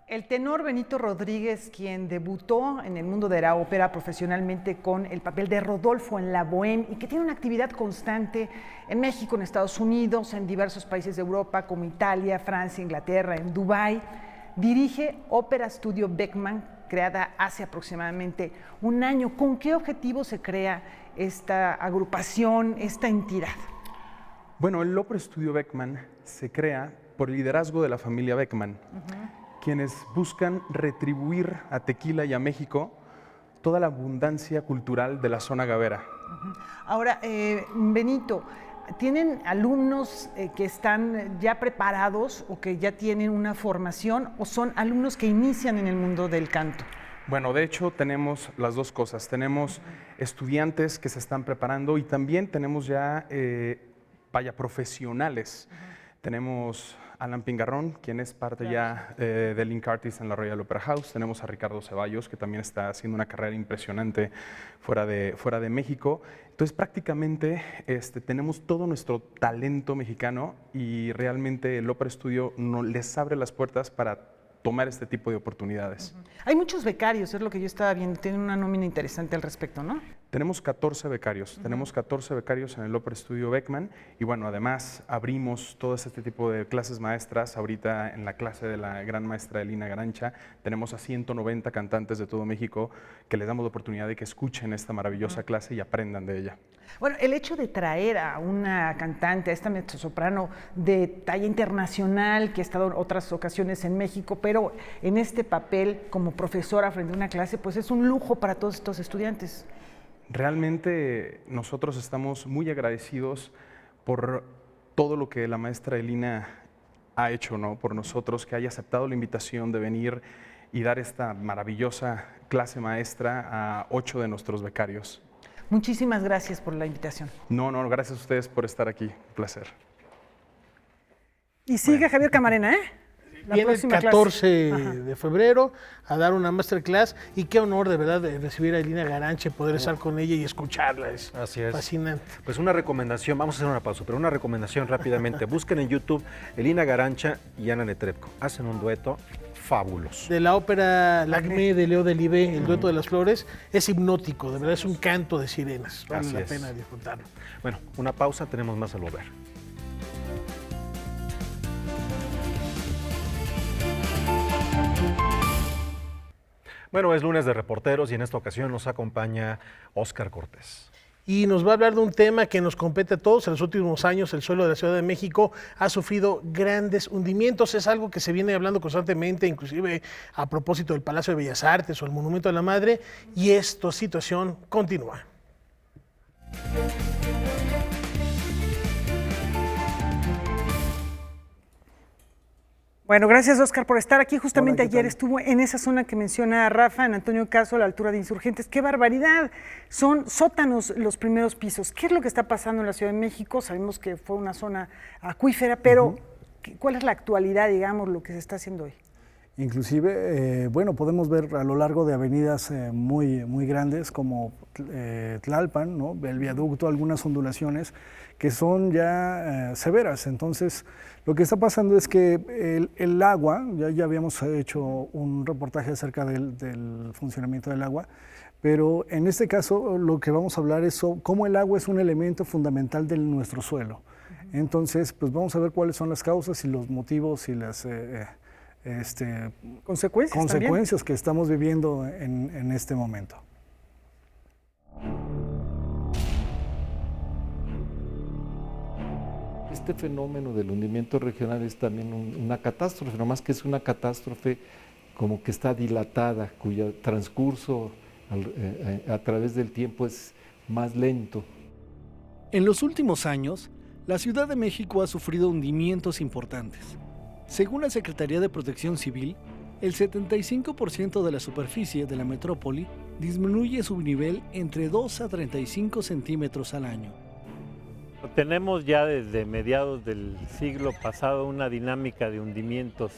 El tenor Benito Rodríguez, quien debutó en el mundo de la ópera profesionalmente con el papel de Rodolfo en La Bohème y que tiene una actividad constante en México, en Estados Unidos, en diversos países de Europa como Italia, Francia, Inglaterra, en Dubái, dirige Ópera Studio Beckman, creada hace aproximadamente un año. ¿Con qué objetivo se crea esta agrupación, esta entidad? Bueno, el Ópera Studio Beckman se crea por el liderazgo de la familia Beckman, quienes buscan retribuir a Tequila y a México toda la abundancia cultural de la zona gavera. Ahora, Benito, ¿tienen alumnos que están ya preparados o que ya tienen una formación o son alumnos que inician en el mundo del canto? Bueno, de hecho tenemos las dos cosas. Tenemos estudiantes que se están preparando y también tenemos ya profesionales. Tenemos Alan Pingarrón, quien es parte ya del Link Artist en la Royal Opera House. Tenemos a Ricardo Ceballos, que también está haciendo una carrera impresionante fuera de México. Entonces, prácticamente tenemos todo nuestro talento mexicano y realmente el Ópera Studio les abre las puertas para tomar este tipo de oportunidades. Hay muchos becarios, es lo que yo estaba viendo, tienen una nómina interesante al respecto, ¿no? Tenemos 14 becarios, tenemos 14 becarios en el Ópera Studio Beckman y bueno, además abrimos todo este tipo de clases maestras. Ahorita en la clase de la gran maestra Elina Garancha tenemos a 190 cantantes de todo México que les damos la oportunidad de que escuchen esta maravillosa clase y aprendan de ella. Bueno, el hecho de traer a una cantante, a esta mezzosoprano de talla internacional que ha estado en otras ocasiones en México, pero en este papel como profesora frente a una clase, pues es un lujo para todos estos estudiantes. Realmente nosotros estamos muy agradecidos por todo lo que la maestra Elina ha hecho, ¿no? Por nosotros, que haya aceptado la invitación de venir y dar esta maravillosa clase maestra a 8 de nuestros becarios. Muchísimas gracias por la invitación. No, gracias a ustedes por estar aquí. Un placer. Y sigue Javier Camarena, ¿eh? Viene el 14 de febrero a dar una masterclass y qué honor de verdad de recibir a Elina Garancha, poder estar con ella y escucharla. Así es. Fascinante. Pues una recomendación, vamos a hacer una pausa, pero una recomendación rápidamente. Busquen en YouTube Elina Garancha y Ana Netrebko. Hacen un dueto fabuloso. De la ópera L'Acmé de Leo Delibes, el dueto de las flores, es hipnótico, de verdad es un canto de sirenas. Vale la pena disfrutarlo. Bueno, una pausa, tenemos más al volver. Bueno, es lunes de reporteros y en esta ocasión nos acompaña Óscar Cortés. Y nos va a hablar de un tema que nos compete a todos. En los últimos años el suelo de la Ciudad de México ha sufrido grandes hundimientos. Es algo que se viene hablando constantemente, inclusive a propósito del Palacio de Bellas Artes o el Monumento de la Madre, y esta situación continúa. Bueno, gracias Óscar por estar aquí. Justamente ayer estuvo en esa zona que menciona Rafa, en Antonio Caso, a la altura de Insurgentes. ¡Qué barbaridad! Son sótanos los primeros pisos. ¿Qué es lo que está pasando en la Ciudad de México? Sabemos que fue una zona acuífera, pero ¿cuál es la actualidad, digamos, lo que se está haciendo hoy? Inclusive, bueno, podemos ver a lo largo de avenidas muy grandes como Tlalpan, ¿no? El viaducto, algunas ondulaciones que son ya severas. Entonces, lo que está pasando es que el agua, ya habíamos hecho un reportaje acerca del funcionamiento del agua, pero en este caso lo que vamos a hablar es cómo el agua es un elemento fundamental de nuestro suelo. Entonces, pues vamos a ver cuáles son las causas y los motivos y las consecuencias que estamos viviendo en este momento. Este fenómeno del hundimiento regional es también una catástrofe, nomás que es una catástrofe como que está dilatada, cuyo transcurso a través del tiempo es más lento. En los últimos años, la Ciudad de México ha sufrido hundimientos importantes. Según la Secretaría de Protección Civil, el 75% de la superficie de la metrópoli disminuye su nivel entre 2 a 35 centímetros al año. Tenemos ya desde mediados del siglo pasado una dinámica de hundimientos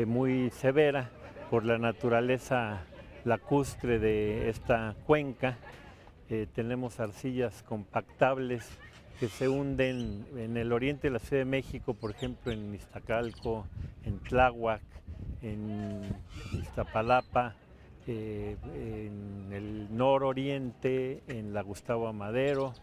muy severa por la naturaleza lacustre de esta cuenca. Tenemos arcillas compactables que se hunden en el oriente de la Ciudad de México, por ejemplo en Iztacalco, en Tláhuac, en Iztapalapa, en el nororiente, en la Gustavo Amadero,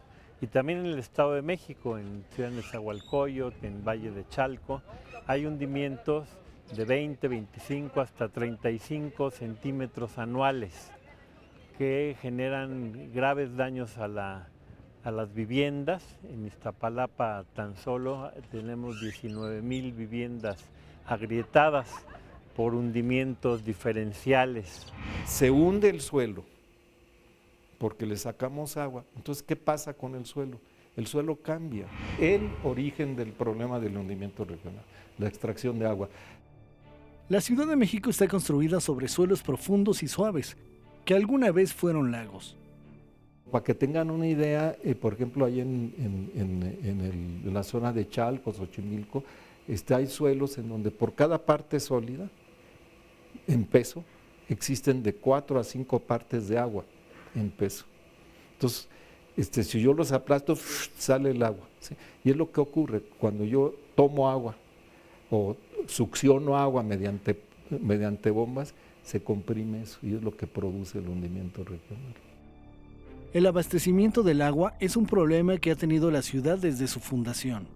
y también en el Estado de México, en Ciudad de Nezahualcóyotl, en Valle de Chalco, hay hundimientos de 20, 25 hasta 35 centímetros anuales que generan graves daños a las viviendas. En Iztapalapa tan solo tenemos 19,000 viviendas agrietadas por hundimientos diferenciales. Se hunde el suelo porque le sacamos agua. Entonces, ¿qué pasa con el suelo? El suelo cambia. El origen del problema del hundimiento regional, la extracción de agua. La Ciudad de México está construida sobre suelos profundos y suaves, que alguna vez fueron lagos. Para que tengan una idea, por ejemplo, ahí en la zona de Chalco, Xochimilco, hay suelos en donde por cada parte sólida, en peso, existen de 4 a 5 partes de agua en peso. Entonces, si yo los aplasto, sale el agua, ¿sí? Y es lo que ocurre cuando yo tomo agua o succiono agua mediante bombas, se comprime eso y es lo que produce el hundimiento regional. El abastecimiento del agua es un problema que ha tenido la ciudad desde su fundación.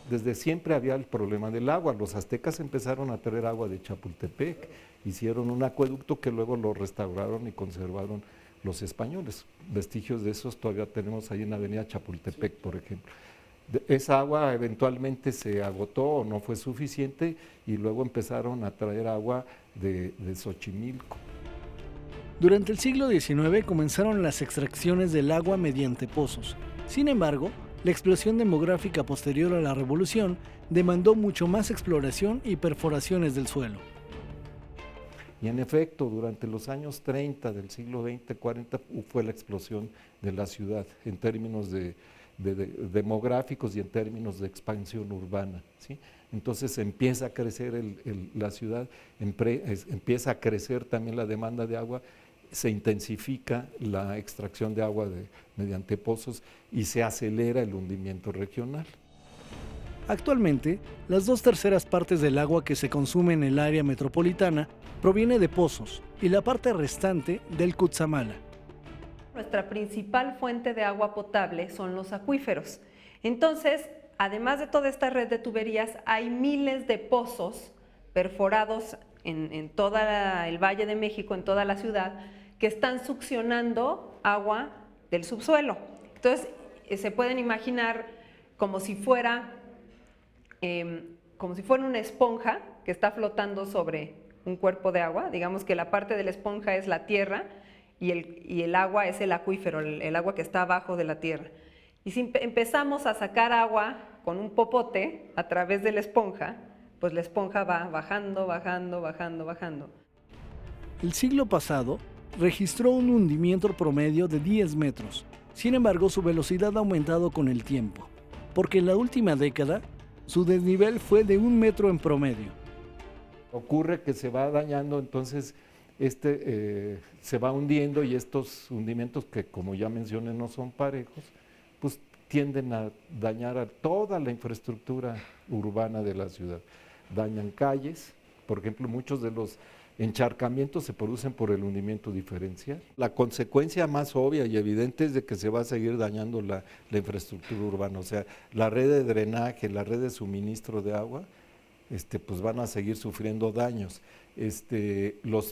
Desde siempre había el problema del agua. Los aztecas empezaron a traer agua de Chapultepec, hicieron un acueducto que luego lo restauraron y conservaron los españoles. Vestigios de esos todavía tenemos ahí en la avenida Chapultepec, por ejemplo. Esa agua eventualmente se agotó o no fue suficiente y luego empezaron a traer agua de Xochimilco. Durante el siglo XIX comenzaron las extracciones del agua mediante pozos. Sin embargo, la explosión demográfica posterior a la Revolución demandó mucho más exploración y perforaciones del suelo. Y en efecto, durante los años 30 del siglo XX, 40, fue la explosión de la ciudad en términos demográficos y en términos de expansión urbana, ¿sí? Entonces empieza a crecer la ciudad, empieza a crecer también la demanda de agua, se intensifica la extracción de agua mediante pozos y se acelera el hundimiento regional. Actualmente, las 2/3 partes del agua que se consume en el área metropolitana proviene de pozos y la parte restante del Cutzamala. Nuestra principal fuente de agua potable son los acuíferos. Entonces, además de toda esta red de tuberías, hay miles de pozos perforados en todo el Valle de México, en toda la ciudad, que están succionando agua del subsuelo. Entonces, se pueden imaginar como si fuera una esponja que está flotando sobre un cuerpo de agua. Digamos que la parte de la esponja es la tierra y el agua es el acuífero, el agua que está abajo de la tierra. Y si empezamos a sacar agua con un popote a través de la esponja, pues la esponja va bajando, bajando, bajando, bajando. El siglo pasado registró un hundimiento promedio de 10 metros. Sin embargo, su velocidad ha aumentado con el tiempo, porque en la última década su desnivel fue de 1 metro en promedio. Ocurre que se va dañando, entonces se va hundiendo y estos hundimientos que, como ya mencioné, no son parejos, pues tienden a dañar a toda la infraestructura urbana de la ciudad. Dañan calles, por ejemplo, muchos de los encharcamientos se producen por el hundimiento diferencial. La consecuencia más obvia y evidente es de que se va a seguir dañando la infraestructura urbana, o sea, la red de drenaje, la red de suministro de agua, pues van a seguir sufriendo daños.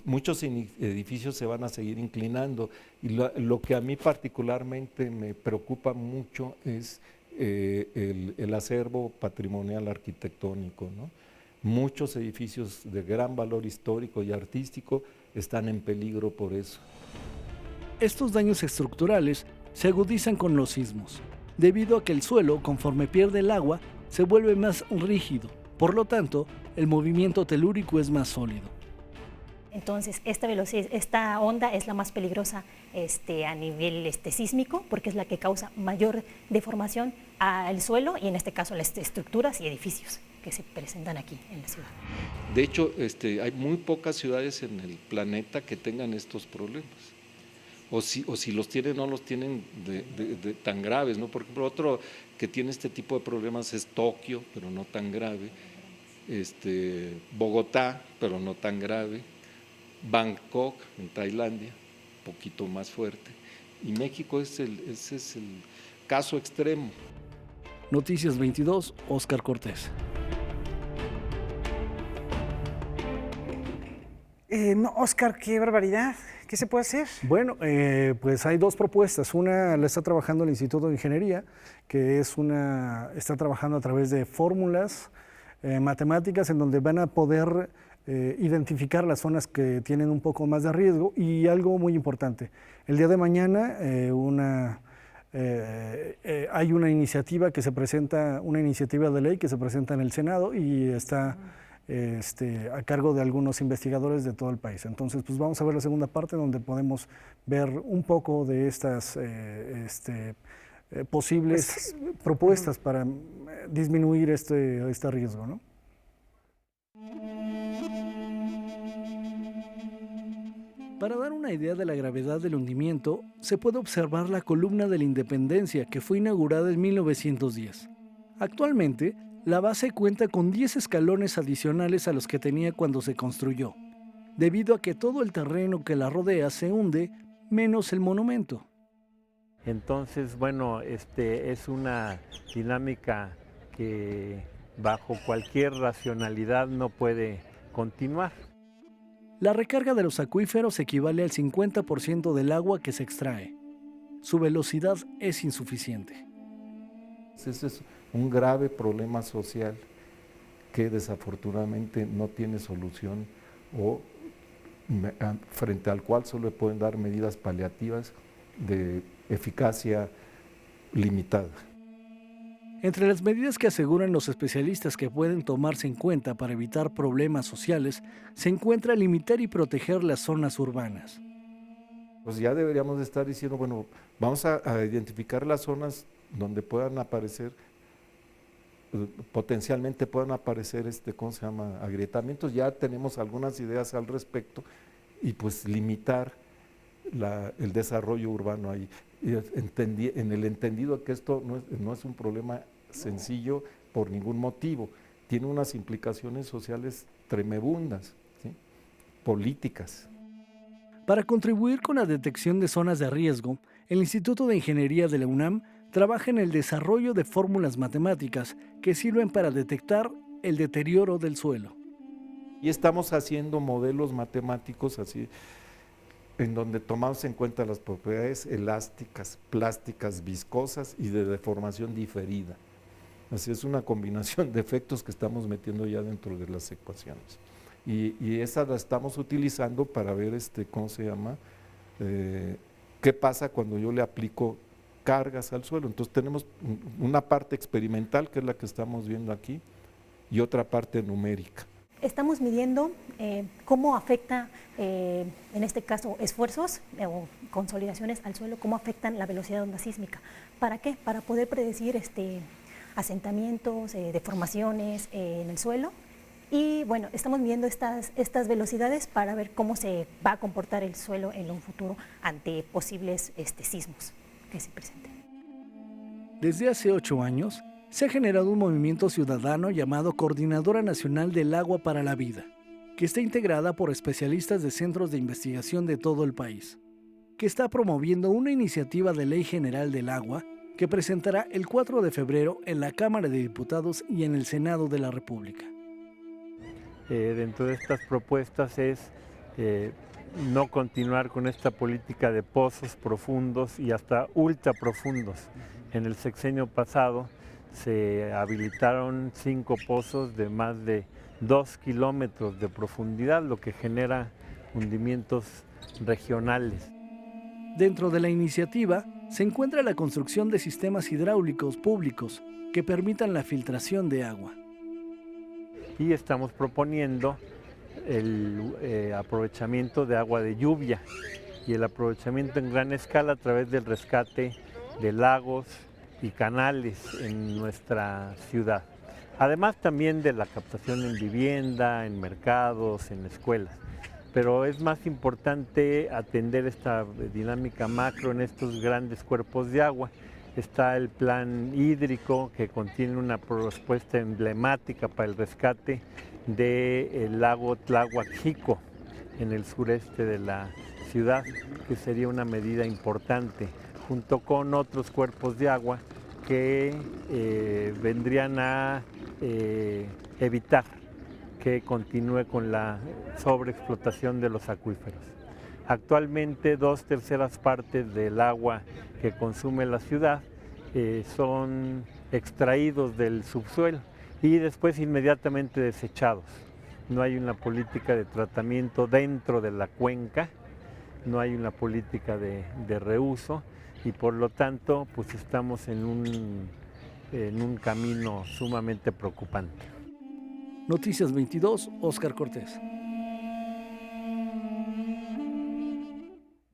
Muchos edificios se van a seguir inclinando y lo que a mí particularmente me preocupa mucho es el acervo patrimonial arquitectónico, ¿no? Muchos edificios de gran valor histórico y artístico están en peligro por eso. Estos daños estructurales se agudizan con los sismos, debido a que el suelo, conforme pierde el agua, se vuelve más rígido. Por lo tanto, el movimiento telúrico es más sólido. Entonces, esta onda es la más peligrosa a nivel sísmico, porque es la que causa mayor deformación al suelo y en este caso las estructuras y edificios que se presentan aquí en la ciudad. De hecho, hay muy pocas ciudades en el planeta que tengan estos problemas. O si los tienen, no los tienen tan graves, ¿no? Por ejemplo, otro que tiene este tipo de problemas es Tokio, pero no tan grave. Bogotá, pero no tan grave. Bangkok, en Tailandia, un poquito más fuerte. Y México ese es el caso extremo. Noticias 22, Óscar Cortés. No, Óscar, qué barbaridad. ¿Qué se puede hacer? Bueno, pues hay dos propuestas. Una la está trabajando el Instituto de Ingeniería, que está trabajando a través de fórmulas matemáticas en donde van a poder identificar las zonas que tienen un poco más de riesgo. Y algo muy importante, el día de mañana hay una iniciativa que se presenta, una iniciativa de ley que se presenta en el Senado y está a cargo de algunos investigadores de todo el país. Entonces, pues vamos a ver la segunda parte donde podemos ver un poco de estas posibles propuestas para disminuir este riesgo, ¿no? Para dar una idea de la gravedad del hundimiento, se puede observar la columna de la Independencia, que fue inaugurada en 1910. Actualmente, la base cuenta con 10 escalones adicionales a los que tenía cuando se construyó, debido a que todo el terreno que la rodea se hunde, menos el monumento. Entonces, bueno, es una dinámica que bajo cualquier racionalidad no puede continuar. La recarga de los acuíferos equivale al 50% del agua que se extrae. Su velocidad es insuficiente. Ese es un grave problema social que desafortunadamente no tiene solución o frente al cual solo pueden dar medidas paliativas de eficacia limitada. Entre las medidas que aseguran los especialistas que pueden tomarse en cuenta para evitar problemas sociales, se encuentra limitar y proteger las zonas urbanas. Pues ya deberíamos de estar diciendo, bueno, vamos a identificar las zonas donde puedan aparecer, potencialmente puedan aparecer, agrietamientos. Ya tenemos algunas ideas al respecto y pues limitar el desarrollo urbano ahí. En el entendido que esto no es un problema sencillo por ningún motivo, tiene unas implicaciones sociales tremebundas, ¿sí? Políticas. Para contribuir con la detección de zonas de riesgo, el Instituto de Ingeniería de la UNAM trabaja en el desarrollo de fórmulas matemáticas que sirven para detectar el deterioro del suelo. Y estamos haciendo modelos matemáticos así, en donde tomamos en cuenta las propiedades elásticas, plásticas, viscosas y de deformación diferida. Así es una combinación de efectos que estamos metiendo ya dentro de las ecuaciones. Y esa la estamos utilizando para ver, qué pasa cuando yo le aplico cargas al suelo. Entonces tenemos una parte experimental, que es la que estamos viendo aquí, y otra parte numérica. Estamos midiendo cómo afecta, en este caso, esfuerzos o consolidaciones al suelo, cómo afectan la velocidad de onda sísmica. ¿Para qué? Para poder predecir asentamientos, deformaciones en el suelo. Y bueno, estamos midiendo estas velocidades para ver cómo se va a comportar el suelo en un futuro ante posibles sismos que se presenten. Desde hace 8 años, se ha generado un movimiento ciudadano llamado Coordinadora Nacional del Agua para la Vida. que está integrada por especialistas de centros de investigación de todo el país, que está promoviendo una iniciativa de Ley General del Agua que presentará el 4 de febrero en la Cámara de Diputados y en el Senado de la República. Dentro de estas propuestas es no continuar con esta política de pozos profundos y hasta ultra profundos. En el sexenio pasado se habilitaron 5 pozos de más de 2 kilómetros de profundidad, lo que genera hundimientos regionales. Dentro de la iniciativa se encuentra la construcción de sistemas hidráulicos públicos que permitan la filtración de agua. Y estamos proponiendo el aprovechamiento de agua de lluvia y el aprovechamiento en gran escala a través del rescate de lagos y canales en nuestra ciudad. Además también de la captación en vivienda, en mercados, en escuelas. Pero es más importante atender esta dinámica macro en estos grandes cuerpos de agua. Está el plan hídrico que contiene una propuesta emblemática para el rescate del lago Tláhuac-Xico en el sureste de la ciudad, que sería una medida importante, junto con otros cuerpos de agua que vendrían a evitar que continúe con la sobreexplotación de los acuíferos. Actualmente 2/3 partes del agua que consume la ciudad son extraídos del subsuelo y después inmediatamente desechados. No hay una política de tratamiento dentro de la cuenca, no hay una política de reuso y por lo tanto pues estamos en un camino sumamente preocupante. Noticias 22, Óscar Cortés.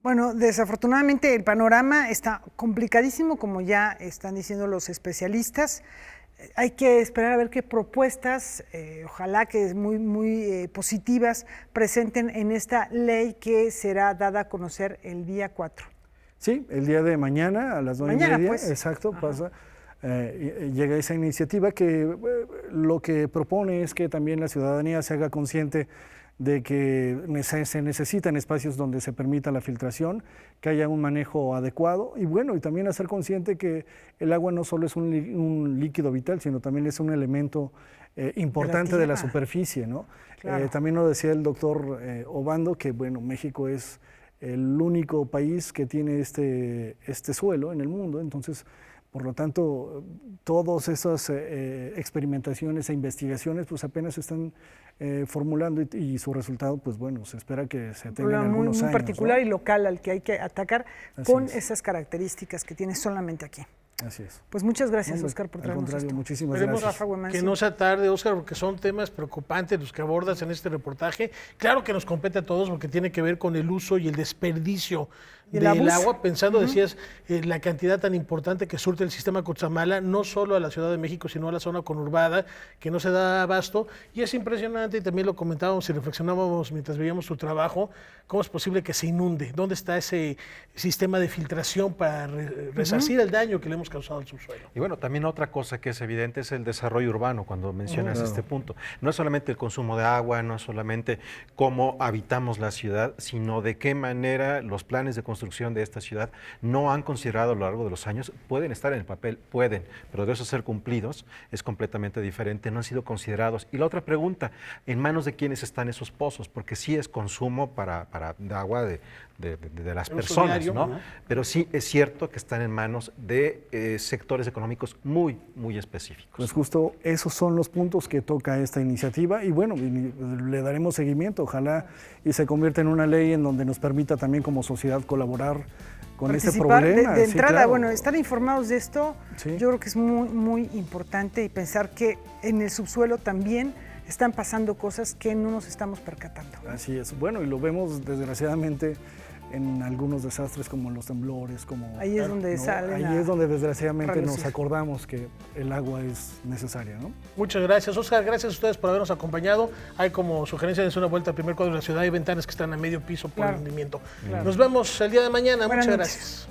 Bueno, desafortunadamente el panorama está complicadísimo, como ya están diciendo los especialistas. Hay que esperar a ver qué propuestas, ojalá que muy positivas, presenten en esta ley que será dada a conocer el día 4. Sí, el día de mañana a las 9:30. Mañana, pues. Exacto, pasa. Llega esa iniciativa que lo que propone es que también la ciudadanía se haga consciente de que se necesitan espacios donde se permita la filtración, que haya un manejo adecuado y bueno, y también hacer consciente que el agua no solo es un líquido vital, sino también es un elemento importante de la superficie, ¿no? Claro. También lo decía el doctor Obando, que bueno, México es el único país que tiene este suelo en el mundo, entonces por lo tanto, todas esas experimentaciones e investigaciones pues apenas se están formulando y su resultado, pues bueno, se espera que se tenga en algunos años. Muy particular, ¿no? Y local al que hay que atacar con Así es. Esas características que tiene solamente aquí. Así es. Pues muchas gracias, Hombre, Óscar, por al traernos contrario, esto. muchísimas Esperemos gracias. que no sea tarde, Óscar, porque son temas preocupantes los que abordas en este reportaje. Claro que nos compete a todos porque tiene que ver con el uso y el desperdicio del agua, pensando, decías, la cantidad tan importante que surte el sistema Cutzamala, no solo a la Ciudad de México, sino a la zona conurbada, que no se da abasto, y es impresionante, y también lo comentábamos y reflexionábamos mientras veíamos tu trabajo, cómo es posible que se inunde, dónde está ese sistema de filtración para resarcir el daño que le hemos causado al subsuelo. Y bueno, también otra cosa que es evidente es el desarrollo urbano, cuando mencionas este punto. No es solamente el consumo de agua, no es solamente cómo habitamos la ciudad, sino de qué manera los planes de construcción de esta ciudad no han considerado a lo largo de los años, pueden estar en el papel, pueden, pero de eso ser cumplidos es completamente diferente, no han sido considerados. Y la otra pregunta, ¿en manos de quiénes están esos pozos? Porque sí es consumo de agua de las personas, diario, ¿no? Pero sí es cierto que están en manos de sectores económicos muy, muy específicos. Pues justo esos son los puntos que toca esta iniciativa y bueno, le daremos seguimiento, ojalá y se convierta en una ley en donde nos permita también como sociedad colaborar con este problema. De entrada, sí, claro. Bueno, estar informados de esto, yo creo que es muy, muy importante y pensar que en el subsuelo también están pasando cosas que no nos estamos percatando. Así es, bueno, y lo vemos desgraciadamente en algunos desastres como los temblores, como... Ahí es donde salen. Ahí es donde desgraciadamente nos acordamos que el agua es necesaria, ¿no? Muchas gracias, Óscar, gracias a ustedes por habernos acompañado. Hay como sugerencia de una vuelta al primer cuadro de la ciudad, hay ventanas que están a medio piso por el hundimiento. Nos vemos el día de mañana, muchas gracias.